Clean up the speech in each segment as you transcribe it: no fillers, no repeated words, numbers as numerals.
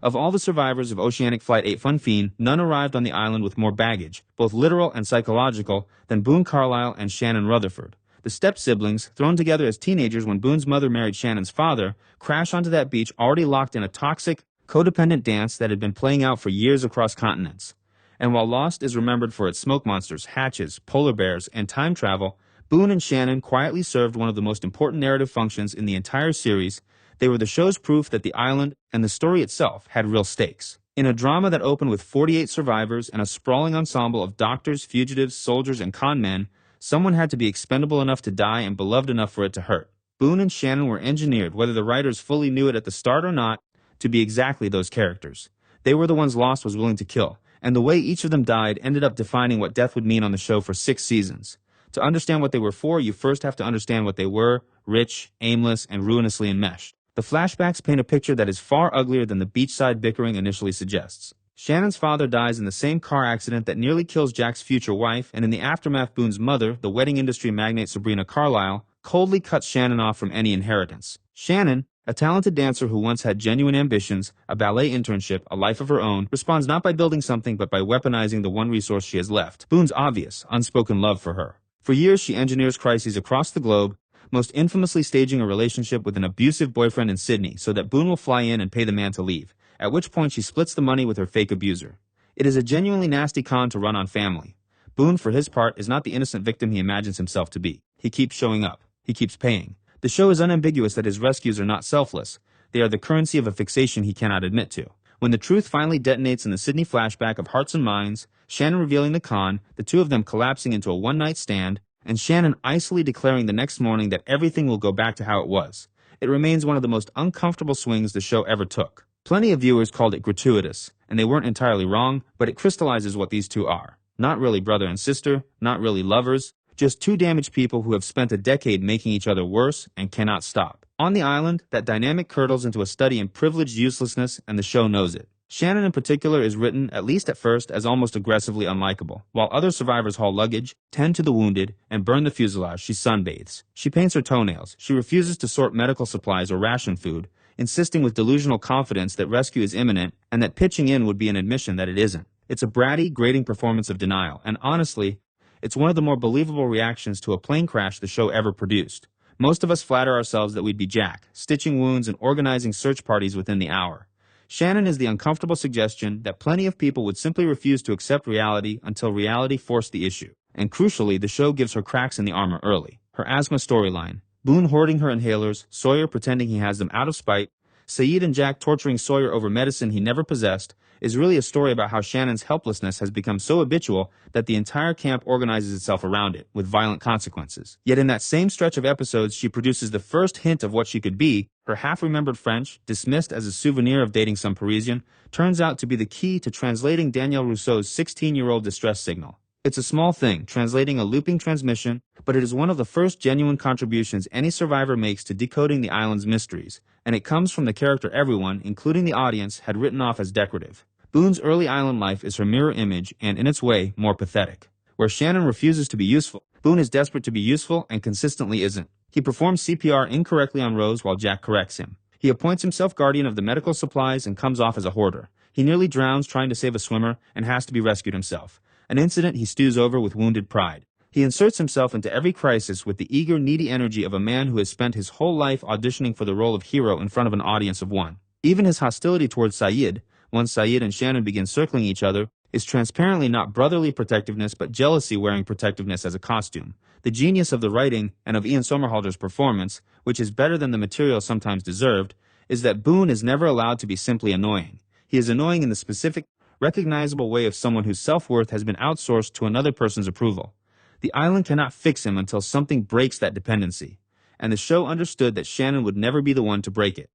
Of all the survivors of Oceanic Flight 8 Funfine, none arrived on the island with more baggage, both literal and psychological, than Boone Carlyle and Shannon Rutherford. The step-siblings, thrown together as teenagers when Boone's mother married Shannon's father, crash onto that beach already locked in a toxic, codependent dance that had been playing out for years across continents. And while Lost is remembered for its smoke monsters, hatches, polar bears, and time travel, Boone and Shannon quietly served one of the most important narrative functions in the entire series. They were the show's proof that the island and the story itself had real stakes. In a drama that opened with 48 survivors and a sprawling ensemble of doctors, fugitives, soldiers, and con men, someone had to be expendable enough to die and beloved enough for it to hurt. Boone and Shannon were engineered, whether the writers fully knew it at the start or not, to be exactly those characters. They were the ones Lost was willing to kill, and the way each of them died ended up defining what death would mean on the show for 6 seasons. To understand what they were for, you first have to understand what they were: rich, aimless, and ruinously enmeshed. The flashbacks paint a picture that is far uglier than the beachside bickering initially suggests. Shannon's father dies in the same car accident that nearly kills Jack's future wife, and in the aftermath Boone's mother, the wedding industry magnate Sabrina Carlyle, coldly cuts Shannon off from any inheritance. Shannon, a talented dancer who once had genuine ambitions, a ballet internship, a life of her own, responds not by building something but by weaponizing the one resource she has left: Boone's obvious, unspoken love for her. For years she engineers crises across the globe, most infamously staging a relationship with an abusive boyfriend in Sydney so that Boone will fly in and pay the man to leave, at which point she splits the money with her fake abuser. It is a genuinely nasty con to run on family. Boone, for his part, is not the innocent victim he imagines himself to be. He keeps showing up. He keeps paying. The show is unambiguous that his rescues are not selfless. They are the currency of a fixation he cannot admit to. When the truth finally detonates in the Sydney flashback of Hearts and Minds, Shannon revealing the con, the two of them collapsing into a one-night stand, and Shannon icily declaring the next morning that everything will go back to how it was. It remains one of the most uncomfortable swings the show ever took. Plenty of viewers called it gratuitous, and they weren't entirely wrong, but it crystallizes what these two are. Not really brother and sister, not really lovers, just two damaged people who have spent a decade making each other worse and cannot stop. On the island, that dynamic curdles into a study in privileged uselessness, and the show knows it. Shannon in particular is written, at least at first, as almost aggressively unlikable. While other survivors haul luggage, tend to the wounded, and burn the fuselage, she sunbathes. She paints her toenails. She refuses to sort medical supplies or ration food, insisting with delusional confidence that rescue is imminent and that pitching in would be an admission that it isn't. It's a bratty, grating performance of denial, and honestly, it's one of the more believable reactions to a plane crash the show ever produced. Most of us flatter ourselves that we'd be Jack, stitching wounds and organizing search parties within the hour. Shannon is the uncomfortable suggestion that plenty of people would simply refuse to accept reality until reality forced the issue. And crucially, the show gives her cracks in the armor early. Her asthma storyline, Boone hoarding her inhalers, Sawyer pretending he has them out of spite, Sayid and Jack torturing Sawyer over medicine he never possessed, is really a story about how Shannon's helplessness has become so habitual that the entire camp organizes itself around it, with violent consequences. Yet in that same stretch of episodes, she produces the first hint of what she could be. Her half-remembered French, dismissed as a souvenir of dating some Parisian, turns out to be the key to translating Danielle Rousseau's 16-year-old distress signal. It's a small thing, translating a looping transmission, but it is one of the first genuine contributions any survivor makes to decoding the island's mysteries, and it comes from the character everyone, including the audience, had written off as decorative. Boone's early island life is her mirror image and, in its way, more pathetic. Where Shannon refuses to be useful, Boone is desperate to be useful and consistently isn't. He performs CPR incorrectly on Rose while Jack corrects him. He appoints himself guardian of the medical supplies and comes off as a hoarder. He nearly drowns trying to save a swimmer and has to be rescued himself, an incident he stews over with wounded pride. He inserts himself into every crisis with the eager, needy energy of a man who has spent his whole life auditioning for the role of hero in front of an audience of one. Even his hostility towards Sayid, once Sayid and Shannon begin circling each other, is transparently not brotherly protectiveness but jealousy wearing protectiveness as a costume. The genius of the writing and of Ian Somerhalder's performance, which is better than the material sometimes deserved, is that Boone is never allowed to be simply annoying. He is annoying in the specific, recognizable way of someone whose self-worth has been outsourced to another person's approval. The island cannot fix him until something breaks that dependency, and the show understood that Shannon would never be the one to break it.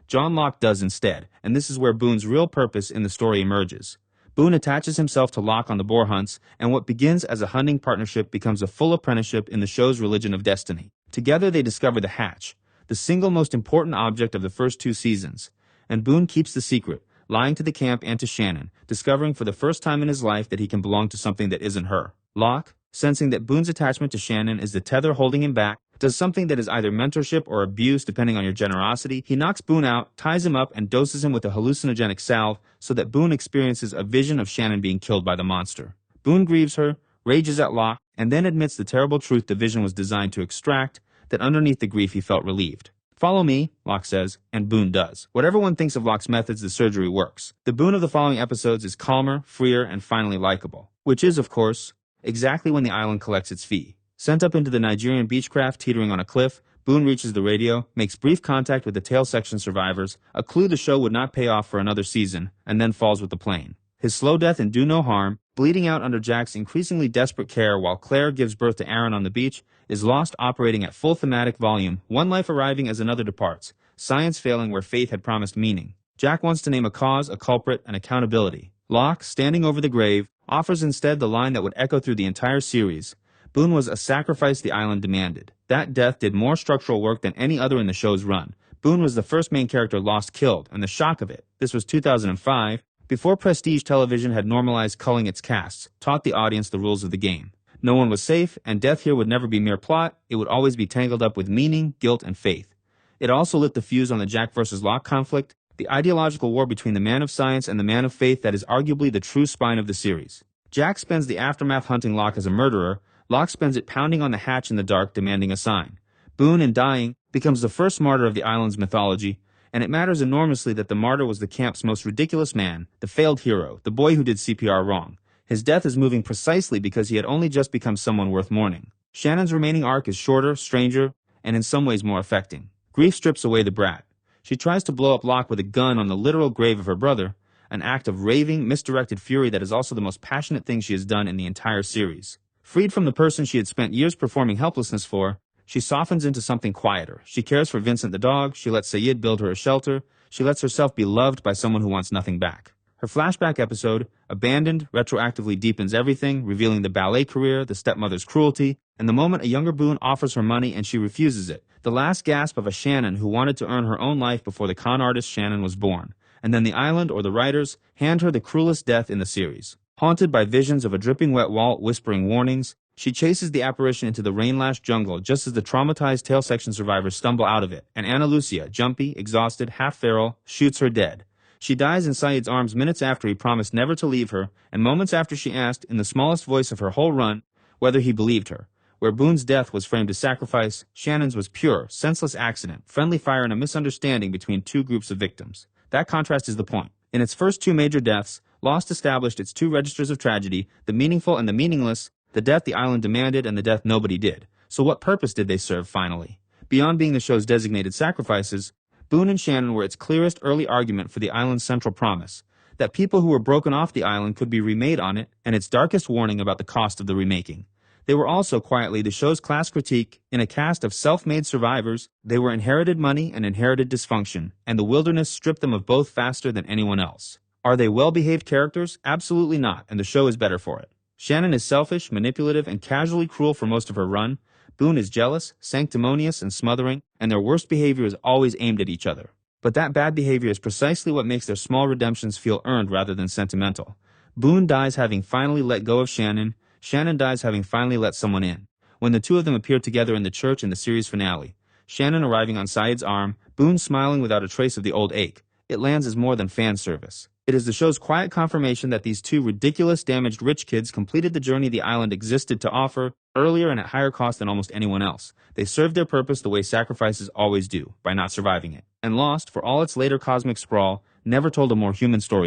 John Locke does instead, and this is where Boone's real purpose in the story emerges. Boone attaches himself to Locke on the boar hunts, and what begins as a hunting partnership becomes a full apprenticeship in the show's religion of destiny. Together they discover the hatch, the single most important object of the first 2 seasons, and Boone keeps the secret, lying to the camp and to Shannon, discovering for the first time in his life that he can belong to something that isn't her. Locke, sensing that Boone's attachment to Shannon is the tether holding him back, does something that is either mentorship or abuse depending on your generosity. He knocks Boone out, ties him up, and doses him with a hallucinogenic salve so that Boone experiences a vision of Shannon being killed by the monster. Boone grieves her, rages at Locke, and then admits the terrible truth the vision was designed to extract, that underneath the grief he felt relieved. "Follow me," Locke says, and Boone does. Whatever one thinks of Locke's methods, the surgery works. The Boone of the following episodes is calmer, freer, and finally likable. Which is, of course, exactly when the island collects its fee. Sent up into the Nigerian beechcraft teetering on a cliff, Boone reaches the radio, makes brief contact with the tail section survivors, a clue the show would not pay off for another season, and then falls with the plane. His slow death and do no harm, bleeding out under Jack's increasingly desperate care while Claire gives birth to Aaron on the beach, is lost operating at full thematic volume, one life arriving as another departs, science failing where faith had promised meaning. Jack wants to name a cause, a culprit, and accountability. Locke, standing over the grave, offers instead the line that would echo through the entire series: "Boone was a sacrifice the island demanded." That death did more structural work than any other in the show's run. Boone was the first main character lost killed, and the shock of it. This was 2005, before prestige television had normalized culling its casts, taught the audience the rules of the game. No one was safe, and death here would never be mere plot, it would always be tangled up with meaning, guilt, and faith. It also lit the fuse on the Jack versus Locke conflict, the ideological war between the man of science and the man of faith that is arguably the true spine of the series. Jack spends the aftermath hunting Locke as a murderer, Locke spends it pounding on the hatch in the dark demanding a sign. Boone, in dying, becomes the first martyr of the island's mythology, and it matters enormously that the martyr was the camp's most ridiculous man, the failed hero, the boy who did CPR wrong. His death is moving precisely because he had only just become someone worth mourning. Shannon's remaining arc is shorter, stranger, and in some ways more affecting. Grief strips away the brat. She tries to blow up Locke with a gun on the literal grave of her brother, an act of raving, misdirected fury that is also the most passionate thing she has done in the entire series. Freed from the person she had spent years performing helplessness for, she softens into something quieter. She cares for Vincent the dog, she lets Sayid build her a shelter, she lets herself be loved by someone who wants nothing back. Her flashback episode, Abandoned, retroactively deepens everything, revealing the ballet career, the stepmother's cruelty, and the moment a younger Boone offers her money and she refuses it. The last gasp of a Shannon who wanted to earn her own life before the con artist Shannon was born. And then the island, or the writers, hand her the cruelest death in the series. Haunted by visions of a dripping wet Walt whispering warnings, she chases the apparition into the rain-lashed jungle just as the traumatized tail section survivors stumble out of it, and Ana Lucia, jumpy, exhausted, half-feral, shoots her dead. She dies in Sayid's arms minutes after he promised never to leave her, and moments after she asked, in the smallest voice of her whole run, whether he believed her. Where Boone's death was framed as sacrifice, Shannon's was pure, senseless accident, friendly fire and a misunderstanding between two groups of victims. That contrast is the point. In its first two major deaths, Lost established its two registers of tragedy, the meaningful and the meaningless, the death the island demanded and the death nobody did. So what purpose did they serve finally? Beyond being the show's designated sacrifices, Boone and Shannon were its clearest early argument for the island's central promise, that people who were broken off the island could be remade on it, and its darkest warning about the cost of the remaking. They were also quietly the show's class critique. In a cast of self-made survivors, they were inherited money and inherited dysfunction, and the wilderness stripped them of both faster than anyone else. Are they well-behaved characters? Absolutely not, and the show is better for it. Shannon is selfish, manipulative, and casually cruel for most of her run. Boone is jealous, sanctimonious, and smothering, and their worst behavior is always aimed at each other. But that bad behavior is precisely what makes their small redemptions feel earned rather than sentimental. Boone dies having finally let go of Shannon. Shannon dies having finally let someone in. When the two of them appear together in the church in the series finale, Shannon arriving on Sayid's arm, Boone smiling without a trace of the old ache, it lands as more than fan service. It is the show's quiet confirmation that these two ridiculous, damaged rich kids completed the journey the island existed to offer, earlier and at higher cost than almost anyone else. They served their purpose the way sacrifices always do, by not surviving it. And Lost, for all its later cosmic sprawl, never told a more human story.